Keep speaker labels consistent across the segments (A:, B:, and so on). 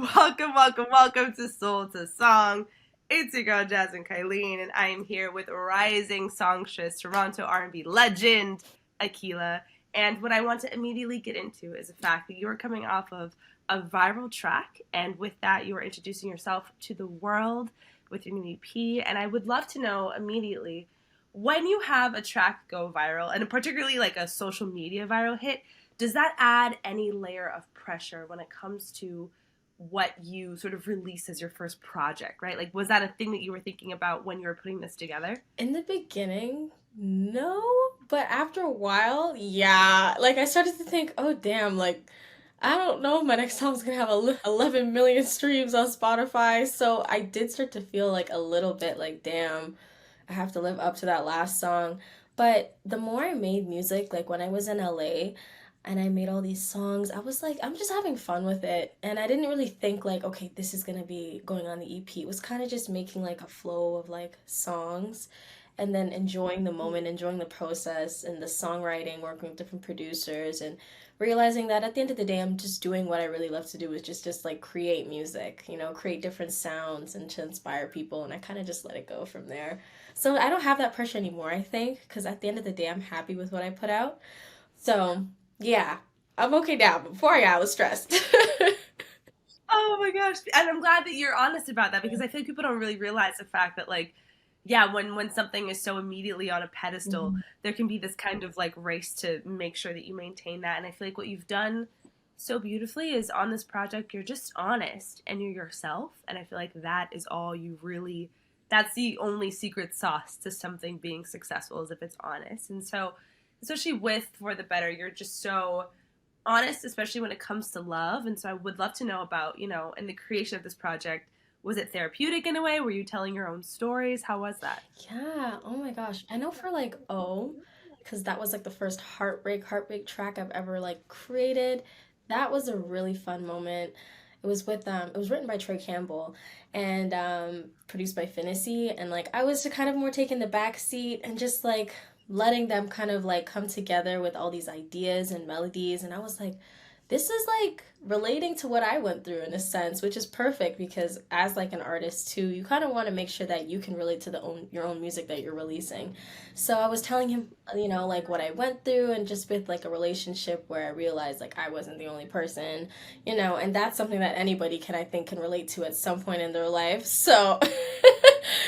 A: Welcome to Soul to Song. It's your girl Jazmin Kylene, and I am here with rising songstress, Toronto R&B legend, Aqyila. And what I want to immediately get into is the fact that you are coming off of a viral track, and with that, you are introducing yourself to the world with your new EP. And I would love to know immediately when you have a track go viral, and particularly like a social media viral hit, does that add any layer of pressure when it comes to what you sort of release as your first project, right? Like, was that a thing that you were thinking about when you were putting this together?
B: In the beginning, no, but after a while, yeah. Like I started to think, oh damn, like I don't know if my next song's gonna have 11 million streams on Spotify. So I did start to feel like a little bit like, damn, I have to live up to that last song. But the more I made music, like when I was in LA and I made all these songs, I was like, I'm just having fun with it. And I didn't really think like, okay, this is gonna be going on the EP. It was kind of just making like a flow of like songs and then enjoying the moment, enjoying the process and the songwriting, working with different producers and realizing that at the end of the day I'm just doing what I really love to do, is just like create music, create different sounds and to inspire people, and I kind of just let it go from there. So I don't have that pressure anymore, I think, because at the end of the day I'm happy with what I put out. So, yeah. I'm okay now, but before I was stressed.
A: Oh my gosh. And I'm glad that you're honest about that because I feel like people don't really realize the fact that like yeah, when something is so immediately on a pedestal,
B: Mhm.
A: there can be this kind of like race to make sure that you maintain that. And I feel like what you've done so beautifully is on this project you're just honest and you're yourself, and I feel like that is all you really, that's the only secret sauce to something being successful is if it's honest. And so especially with For the Better, you're just so honest, especially when it comes to love. And so I would love to know about, in the creation of this project, was it therapeutic in a way? Were you telling your own stories? How was that?
B: Yeah, oh my gosh. I know for like Oh, because that was like the first heartbreak track I've ever like created. That was a really fun moment. It was written by Troy Campbell and produced by Finnessy, and like I was kind of more taking the back seat and just like letting them kind of like come together with all these ideas and melodies, and I was like, this is like relating to what I went through in a sense, which is perfect because as like an artist too, you kind of want to make sure that you can relate to the own your own music that you're releasing. So I was telling him, like what I went through and just with like a relationship where I realized like I wasn't the only person, and that's something that anybody can I think can relate to at some point in their life. So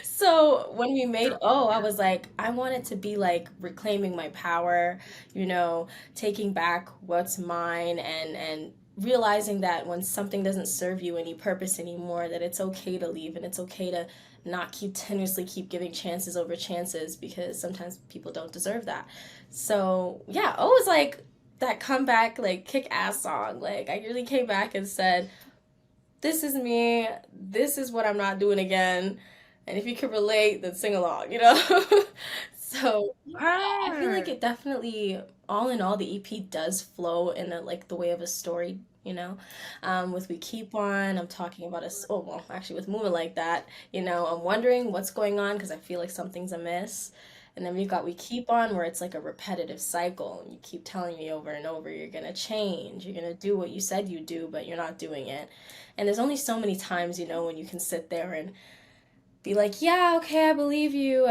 B: so when we made Oh, I was like, I want it to be like reclaiming my power, you know, taking back what's mine, and realizing that when something doesn't serve you any purpose anymore, that it's okay to leave and it's okay to not continuously keep giving chances over chances because sometimes people don't deserve that. So yeah, Oh was like that comeback, like kick ass song. Like I really came back and said, this is me, this is what I'm not doing again. And if you can relate, then sing along. So yeah, I feel like
A: Her.
B: it definitely, all in all, the EP does flow in like the way of a story. With We Keep On, I'm talking about oh well, actually with Moving Like That, I'm wondering what's going on because I feel like something's amiss. And then we've got We Keep On, where it's like a repetitive cycle. And you keep telling me over and over, you're gonna change, you're gonna do what you said you do, but you're not doing it. And there's only so many times, when you can sit there and be like, yeah, okay, I believe you.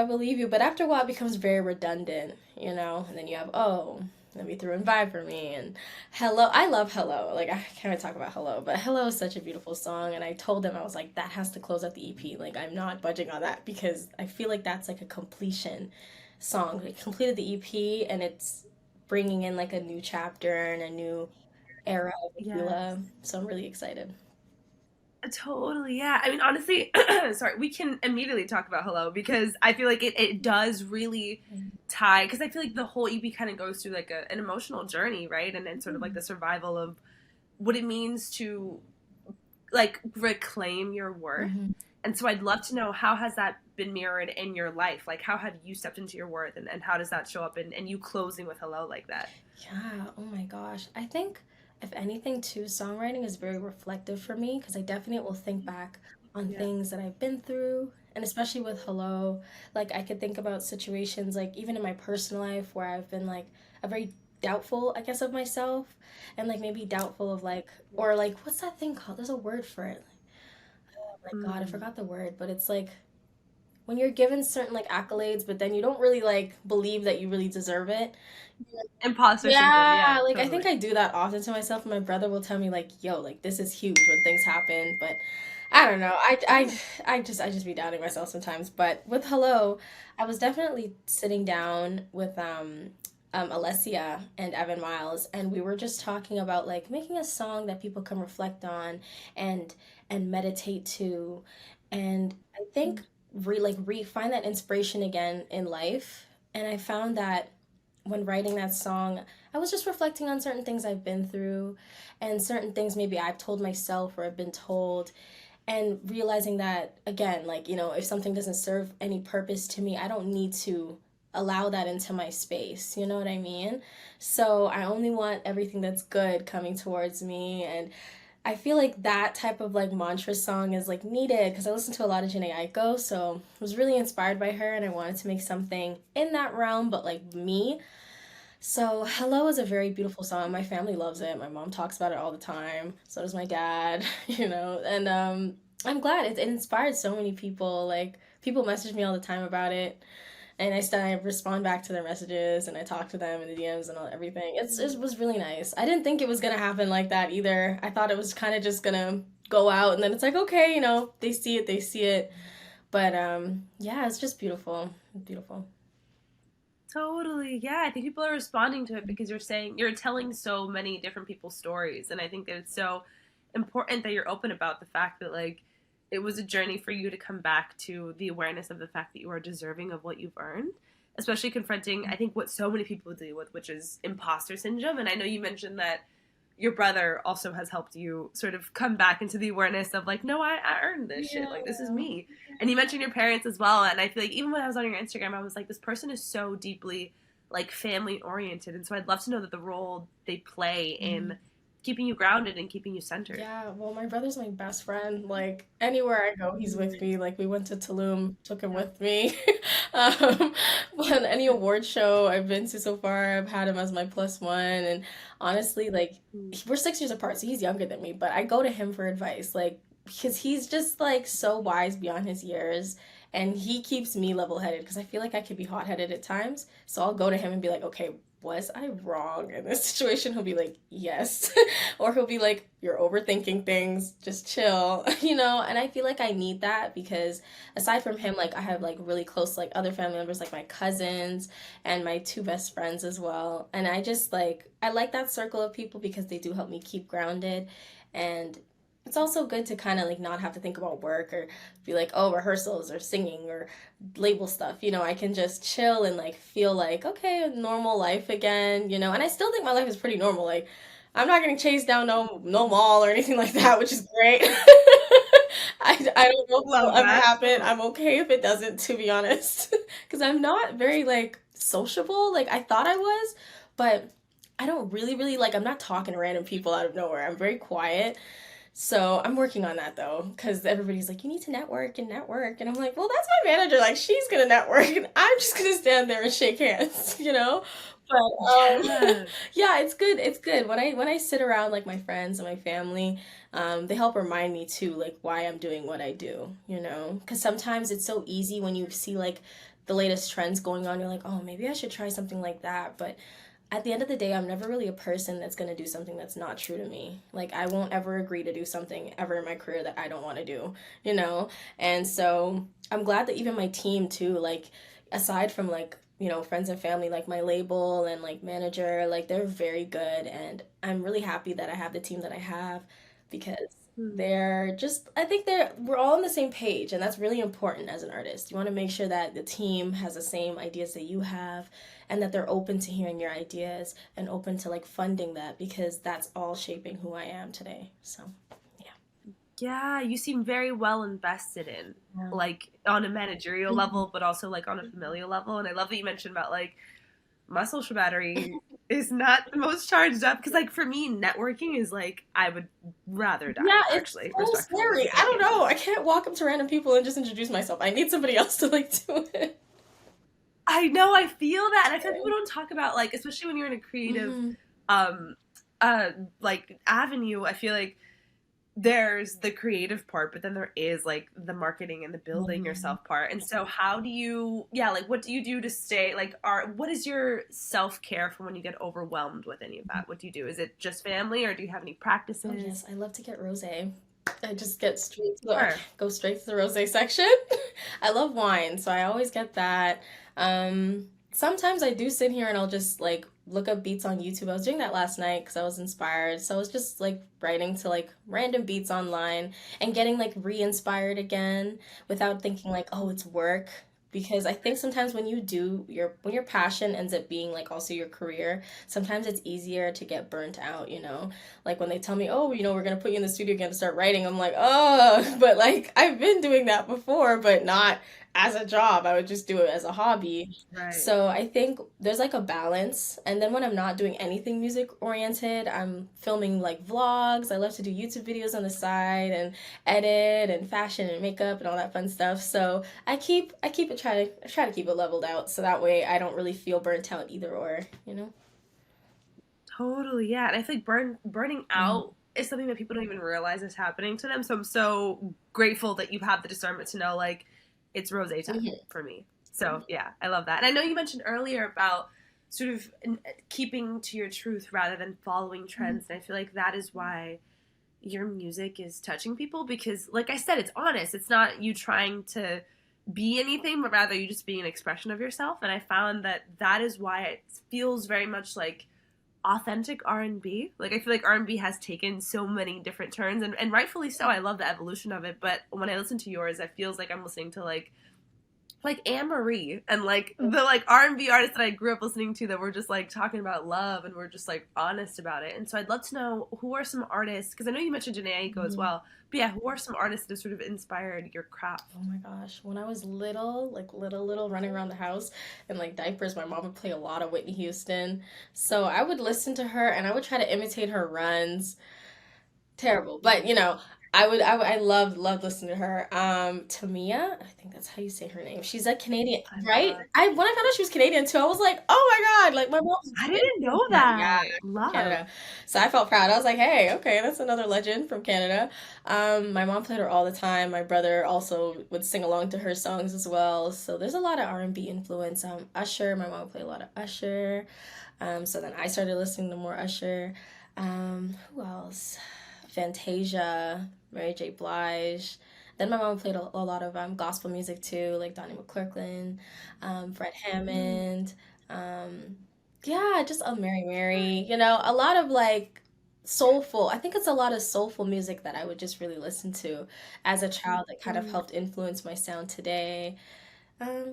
B: But after a while, it becomes very redundant. And then you have, oh, let me through and vibe for me. And Hello, I love Hello. Like, I can't even talk about Hello, but Hello is such a beautiful song. And I told them, I was like, that has to close out the EP. Like, I'm not budging on that because I feel like that's like a completion song. It completed the EP and it's bringing in like a new chapter and a new era of
A: Yes.
B: Aqyila. So I'm really excited.
A: Totally, yeah. I mean, honestly, sorry, we can immediately talk about Hello because I feel like it does really tie, because I feel like the whole EP kind of goes through like an emotional journey, right? And then sort of like the survival of what it means to like reclaim your worth.
B: Mm-hmm.
A: And so I'd love to know, how has that been mirrored in your life? Like, how have you stepped into your worth, and how does that show up in you closing with Hello like that?
B: Yeah, oh my gosh. I think if anything too, songwriting is very reflective for me because I definitely will think back on
A: Yeah.
B: things that I've been through. And especially with Hello, like I could think about situations like even in my personal life where I've been like a very doubtful, I guess, of myself, and like maybe doubtful of like, or like, what's that thing called? There's a word for it. Oh my God, I
A: Mm.
B: forgot the word, but it's like when you're given certain like accolades, but then you don't really like believe that you really deserve it.
A: Imposter syndrome.
B: Yeah,
A: Yeah,
B: like I think
A: totally.
B: I do that often to myself. And my brother will tell me like, "Yo, like this is huge when things happen." But I don't know. I just be doubting myself sometimes. But with Hello, I was definitely sitting down with Alessia and Evan Miles, and we were just talking about like making a song that people can reflect on and meditate to, and I think find that inspiration again in life. And I found that when writing that song, I was just reflecting on certain things I've been through and certain things maybe I've told myself or I've been told, and realizing that, again, like, if something doesn't serve any purpose to me, I don't need to allow that into my space. You know what I mean? So I only want everything that's good coming towards me. And I feel like that type of like mantra song is like needed because I listen to a lot of Janae Aiko, so I was really inspired by her and I wanted to make something in that realm, but like me. So, Hello is a very beautiful song. My family loves it. My mom talks about it all the time. So does my dad, And I'm glad it inspired so many people. Like, people message me all the time about it. And I respond back to their messages and I talk to them in the DMs and everything. It was really nice. I didn't think it was going to happen like that either. I thought it was kind of just going to go out and then it's like, okay, they see it, they see it. But yeah, it's just beautiful. Beautiful.
A: Totally. Yeah, I think people are responding to it because you're telling so many different people's stories, and I think that it's so important that you're open about the fact that like it was a journey for you to come back to the awareness of the fact that you are deserving of what you've earned, especially confronting I think what so many people deal with, which is imposter syndrome. And I know you mentioned that your brother also has helped you sort of come back into the awareness of like, no, I earned this shit.
B: Yeah.
A: Like this is me. And you mentioned your parents as well. And I feel like even when I was on your Instagram, I was like, this person is so deeply like family oriented. And so I'd love to know that the role they play in keeping you grounded and keeping you centered.
B: Yeah, well, my brother's my best friend. Like anywhere I go, he's with me. Like we went to Tulum, took him with me. Um, on any award show I've been to so far, I've had him as my plus one. And honestly, like we're 6 years apart, so he's younger than me. But I go to him for advice, like because he's just like so wise beyond his years, and he keeps me level-headed because I feel like I could be hot-headed at times. So I'll go to him and be like, okay, was I wrong in this situation? He'll be like, yes. Or he'll be like, you're overthinking things, just chill, And I feel like I need that because aside from him, like I have like really close like other family members, like my cousins and my two best friends as well. And I like that circle of people because they do help me keep grounded. And it's also good to kind of like not have to think about work or be like, oh, rehearsals or singing or label stuff. I can just chill and like feel like, okay, normal life again. And I still think my life is pretty normal. Like, I'm not getting chased down no mall or anything like that, which is great. I don't know if it'll
A: Love
B: ever
A: that.
B: happen. I'm okay if it doesn't, to be honest. Because I'm not very like sociable. Like, I thought I was, but I don't really like, I'm not talking to random people out of nowhere. I'm very quiet. So I'm working on that though, because everybody's like, you need to network and network. And I'm like, well, that's my manager. Like, she's going to network and I'm just going to stand there and shake hands. But
A: Yes.
B: yeah, it's good. It's good. When I sit around like my friends and my family, they help remind me too, like why I'm doing what I do. Because sometimes it's so easy when you see like the latest trends going on, you're like, oh, maybe I should try something like that. But at the end of the day, I'm never really a person that's going to do something that's not true to me. Like, I won't ever agree to do something ever in my career that I don't want to do? And so I'm glad that even my team, too, like, aside from like, friends and family, like my label and like manager, like, they're very good. And I'm really happy that I have the team that I have because
A: Hmm.
B: I think we're all on the same page, and that's really important as an artist. You want to make sure that the team has the same ideas that you have and that they're open to hearing your ideas and open to like funding that because that's all shaping who I am today. So, yeah.
A: Yeah, you seem very well invested in,
B: Yeah.
A: like on a managerial
B: Mhm.
A: level, but also like on a familial level. And I love that you mentioned about like my social battery is not the most charged up because like for me networking is like I would rather die
B: Yeah, it's
A: actually
B: so
A: respectfully
B: scary.
A: like
B: I
A: I
B: don't
A: can't do
B: know.
A: it.
B: I can't walk up to random people and just introduce myself. I need somebody else to like do it.
A: I know, I feel that, and I feel like people don't talk about, like, especially when you're in a creative
B: Hmm.
A: um uh like avenue. I feel like there's the creative part, but then there is like the marketing and the building
B: Yeah.
A: yourself part. And so how do you, yeah, like what do you do to stay like, are what is your self-care for when you get overwhelmed with any of that? What do you do? Is it just family, or do you have any
B: Oh yes,
A: practices?
B: I love to get rosé. I just get straight to the
A: Sure.
B: go straight to the rosé section. I love wine, so I always get that. Sometimes I do sit here and I'll just like look up beats on YouTube. I was doing that last night because I was inspired. So I was just like writing to like random beats online and getting like re-inspired again without thinking like, oh, it's work. Because I think sometimes when you do when your passion ends up being like also your career, sometimes it's easier to get burnt out, you know? Like when they tell me, oh, we're gonna put you in the studio again to start writing, I'm like, oh, but like I've been doing that before, but not as a job. I would just do it as a hobby.
A: Right.
B: So I think there's like a balance. And then when I'm not doing anything music oriented, I'm filming like vlogs. I love to do YouTube videos on the side and edit and fashion and makeup and all that fun stuff. So I keep it I try to keep it leveled out so that way I don't really feel burnt out either or, you know?
A: Totally, yeah. And I feel like burning
B: Mm-hmm.
A: out is something that people don't even realize is happening to them. So I'm so grateful that you have the discernment to know, like, it's rose time
B: Mm-hmm.
A: for me. So yeah, I love that. And I know you mentioned earlier about sort of keeping to your truth rather than following trends. And I feel like that is why your music is touching people, because, like I said, it's honest. It's not you trying to be anything, but rather you just being an expression of yourself. And I found that that is why it feels very much like authentic R&B. Like I feel like R&B has taken so many different turns, and rightfully so. I love the evolution of it, but when I listen to yours, it feels like I'm listening to like Anne Marie and like the like R&B artists that I grew up listening to that were just like talking about love and were just like honest about it. And so I'd love to know, who are some artists, because I know you mentioned Janae Aiko as
B: Mm-hmm.
A: well. But yeah, who are some artists that have sort of inspired your
B: Oh
A: craft?
B: my gosh. When I was little, like little, running around the house in like diapers, my mom would play a lot of Whitney Houston. So I would listen to her and I would try to imitate her runs. Terrible. But I love listening to her. Tamia, I think that's how you say her name. She's a Canadian,
A: I
B: right?
A: love.
B: I When I found out she was Canadian too, I was like, oh my God, like my mom's
A: I
B: big
A: didn't know
B: into her. Yeah,
A: that.
B: Canada.
A: Love.
B: So I felt proud. I was like, hey, okay, that's another legend from Canada. My mom played her all the time. My brother also would sing along to her songs as well. So there's a lot of R&B influence. Usher, my mom played a lot of Usher. So then I started listening to more Usher. Who else? Fantasia, Mary J. Blige. Then my mom played a lot of gospel music too, like Donnie McClurkin, Fred Hammond. Um, yeah, just a Mary Mary. A lot of like soulful. I think it's a lot of soulful music that I would just really listen to as a child that kind of
A: Mm.
B: helped influence my sound today.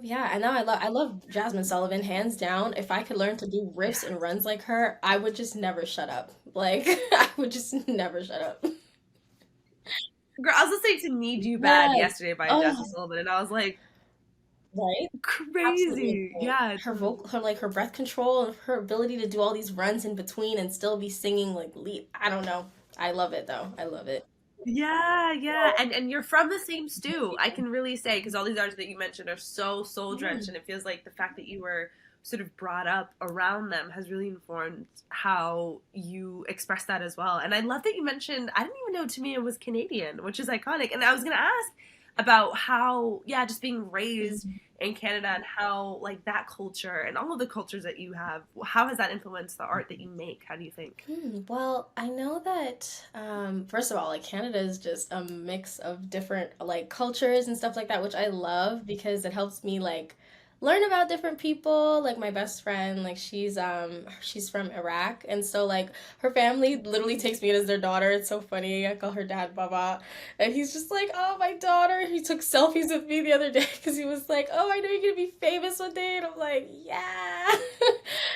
B: Yeah, and now I love Jasmine Sullivan, hands down. If I could learn to do riffs and runs like her, I would just never shut up. Like I would just never shut up.
A: Girl, I was listening to "Need You Bad"
B: Yes.
A: yesterday by Jazmin
B: Oh,
A: Sullivan, and I was like,
B: right. Absolutely
A: crazy.
B: insane.
A: Yeah,
B: Her
A: totally.
B: vocal, her breath control, and her ability to do all these runs in between and still be singing like lead. I don't know. I love it though. I love it.
A: Yeah, yeah, and you're from the same stew. I can really say, because all these artists that you mentioned are so soul drenched,
B: Mm.
A: and it feels like the fact that you were sort of brought up around them has really informed how you express that as well. And I love that you mentioned, I didn't even know Tamia was Canadian, which is iconic. And I was gonna ask about how, yeah, just being raised
B: Mhm.
A: in Canada and how like that culture and all of the cultures that you have, how has that influenced the art that you make? How do you think?
B: Well, I know that first of all, like Canada is just a mix of different like cultures and stuff like that, which I love because it helps me like learn about different people. Like my best friend, like she's from Iraq, and so like her family literally takes me in as their daughter. It's so funny. I call her dad Baba, and he's just like, "Oh, my daughter." He took selfies with me the other day because he was like, "Oh, I know you're gonna be famous one day," and I'm like, "Yeah."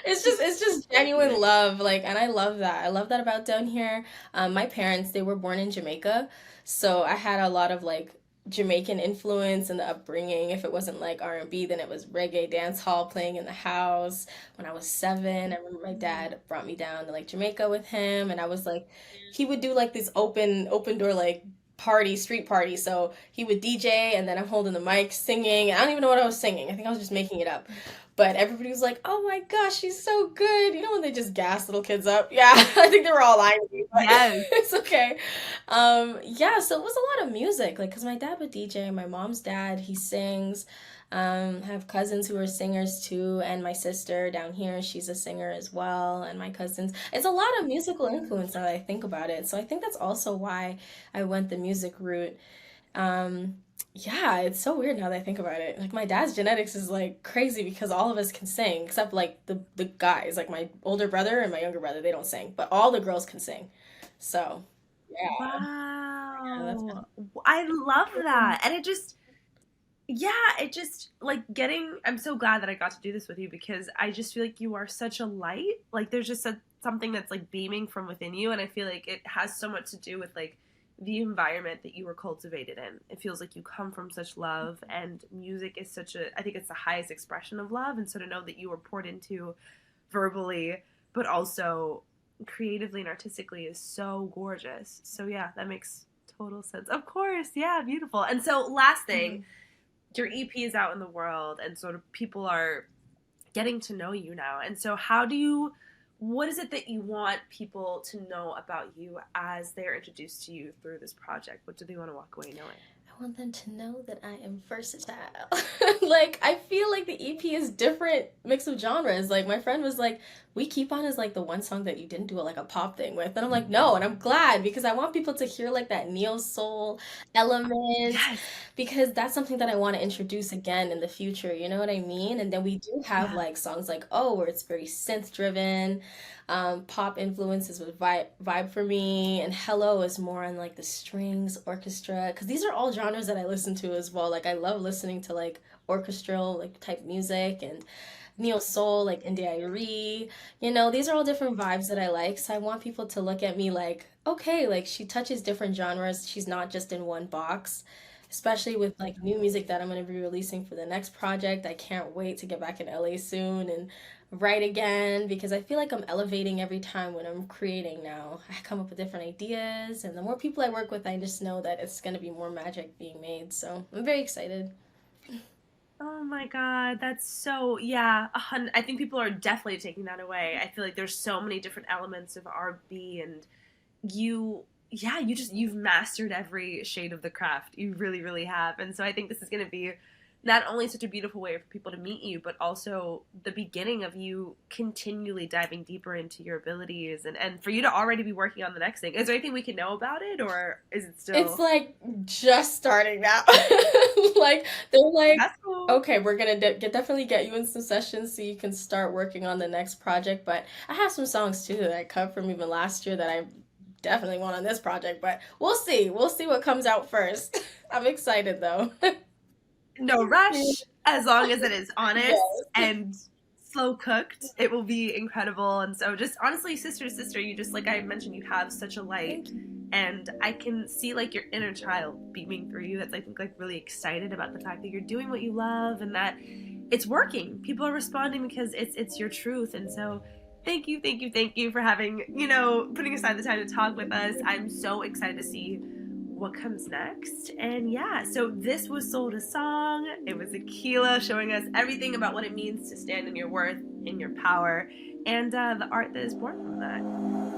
B: It's just genuine love, like, and I love that. I love that about down here. My parents, they were born in Jamaica, so I had a lot of like Jamaican influence in the upbringing. If it wasn't like R&B, then it was reggae dance hall playing in the house. When I was 7, I remember my dad brought me down to like Jamaica with him, and I was like, he would do like this open door like street party. So he would DJ, and then I'm holding the mic singing. I don't even know what I was singing. I think I was just making it up. But everybody was like, "Oh my gosh, she's so good!" You know when they just gas little kids up? Yeah, I think they were all lying to me, but
A: Yes.
B: it's okay. Yeah, so it was a lot of music, like, cause my dad would DJ, my mom's dad, he sings. I have cousins who are singers too, and my sister down here, she's a singer as well, and my cousins. It's a lot of musical influence now that I think about it. So I think that's also why I went the music route. Um, yeah, it's so weird now that I think about it. Like my dad's genetics is like crazy because all of us can sing, except like the guys, like my older brother and my younger brother, they don't sing, but all the girls can sing. So, yeah, yeah, that's
A: Wow. I love that. And it just, yeah, it just like getting, I'm so glad that I got to do this with you because I just feel like you are such a light. Like there's just something that's like beaming from within you. And I feel like it has so much to do with like the environment that you were cultivated in. It feels like you come from such love, and music is such a, I think it's the highest expression of love. And so to know that you were poured into verbally, but also creatively and artistically is so gorgeous. So yeah, that makes total sense. Of course, yeah, beautiful. And so last thing,
B: Mhm.
A: your EP is out in the world, and sort of people are getting to know you now. And so how do you, what is it that you want people to know about you as they're introduced to you through this project? What do they want to walk away knowing?
B: I want them to know that I am versatile. Like I feel like the EP is different mix of genres. Like my friend was like, "We keep on as like the one song that you didn't do like a pop thing with," and I'm like, "No," and I'm glad because I want people to hear like that neo soul element
A: Yes.
B: because that's something that I want to introduce again in the future. You know what I mean? And then we do have
A: Yeah.
B: like songs like "Oh," where it's very synth driven, pop influences with vibe for me, and Hello is more on like the strings, orchestra, because these are all genres that I listen to as well. Like I love listening to like orchestral like type music and neo soul like Indie. You know, these are all different vibes that I like. So I want people to look at me like, okay, like she touches different genres. She's not just in one box. Especially with like new music that I'm going to be releasing for the next project. I can't wait to get back in LA soon and write again because I feel like I'm elevating every time when I'm creating now. I come up with different ideas, and the more people I work with, I just know that it's going to be more magic being made. So I'm very excited.
A: Oh my God, that's so, yeah. I think people are definitely taking that away. I feel like there's so many different elements of R&B, and you, yeah, you just, you've mastered every shade of the craft. You really, really have. And so I think this is going to be not only such a beautiful way for people to meet you, but also the beginning of you continually diving deeper into your abilities, and for you to already be working on the next thing. Is there anything we can know about it, or is it
B: It's
A: still,
B: like just starting now. Like they're like,
A: that's cool.
B: okay, we're gonna definitely get you in some sessions so you can start working on the next project. But I have some songs too that I cut from even last year that I definitely want on this project. But we'll see. We'll see what comes out first. I'm excited though.
A: No rush, as long as it is honest
B: Yes.
A: and slow cooked, it will be incredible. And so just honestly, sister to sister, you just, like I mentioned, you have such a light,
B: Thank you.
A: and I can see like your inner child beaming through you, that's I think like really excited about the fact that you're doing what you love and that it's working. People are responding because it's your truth. And so thank you, thank you, thank you for having, putting aside the time to talk with us. I'm so excited to see what comes next. And yeah, so this was Sold a Song. It was Aqyila showing us everything about what it means to stand in your worth, in your power, and the art that is born from that.